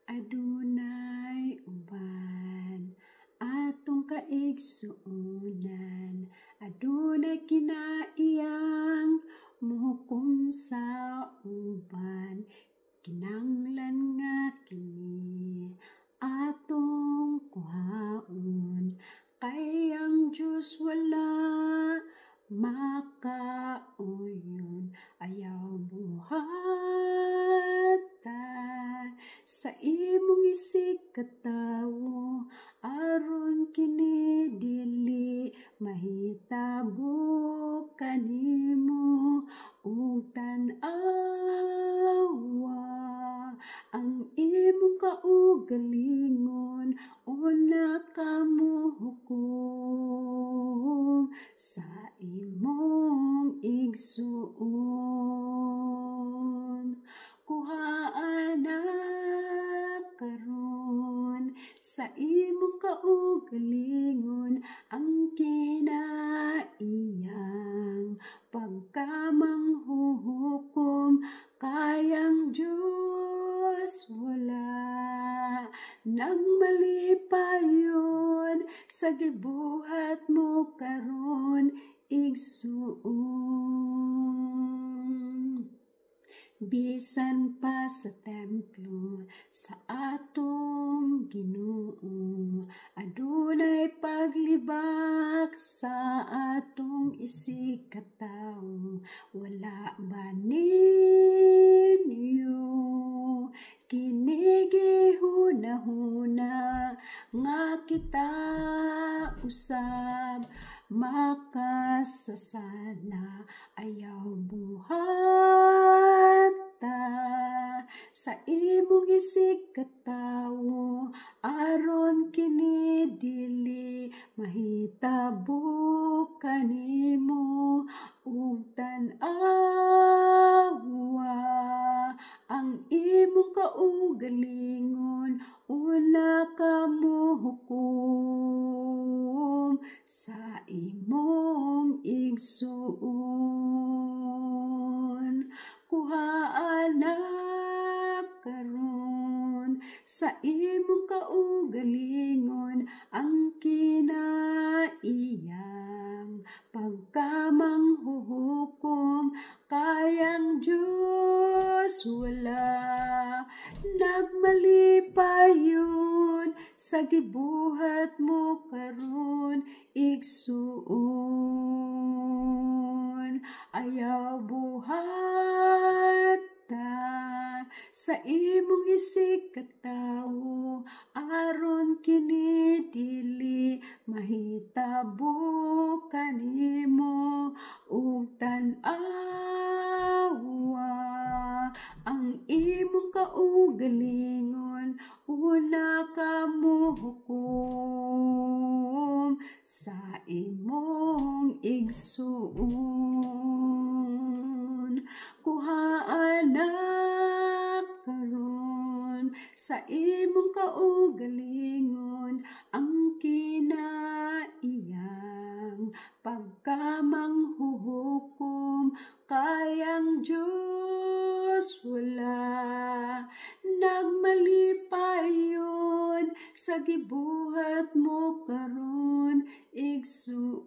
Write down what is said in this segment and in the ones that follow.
Adunay uban atong kaigsuonan, adunay kinaiyang muhukom sa uban. Kinahanglan nga kini atong kuhaon, kay ang Diyos wala makauyon. Ayaw buhata sa imong isig katawo, aron kini dili mahitabo kanimo ug tan-awa. Ang imong kaugalingon una kamo hukom sa imong igsuon. Kuhaana karon sa imong kaugalingon ang kinaiyang pagkamanghuhukom, kayang Diyos wala nagmalipayon sa gibuhat mo karon igsuon. Bisan pa sa templo sa atong Ginoo, adunay paglibak sa atong isig katawo. Wala ba ninyo kini gihunahuna nga kita usab makasasala? Ayaw buhata sa imong isig katawo, aron kini dili mahitabo kanimo ug tan-awa. Ang imong kaugalingon una kamo hukom sa imong igsuon. Kuhaana karon sa imong kaugalingon ang kinaiyang pagkamanghuhukom, kayang Diyos wala nagmalipayon sa gibuhat mo karon igsuon. Ayaw buhata sa imong isig katawo, aron kini dili mahitabo kanimo ug tan-awa. Ang imong kaugalingon una kamo hukom sa imong igsuon. Kuhaana karon sa imong kaugalingon ang kinaiyang pagkamanghuhukom, kayang Diyos wala nagmalipayon sa gibuhat mo karon igsuon.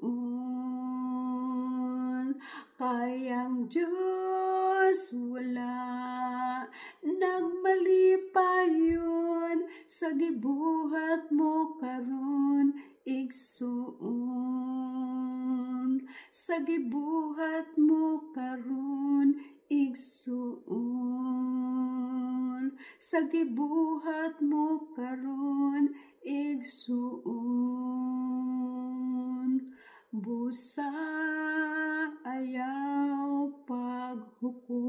Kayang Diyos wala nagmalipayon sa gibuhat mo karon igsuon. Sa gibuhat mo karon igsuon. Sa gibuhat mo karon igsuon. Busa ayaw paghukom.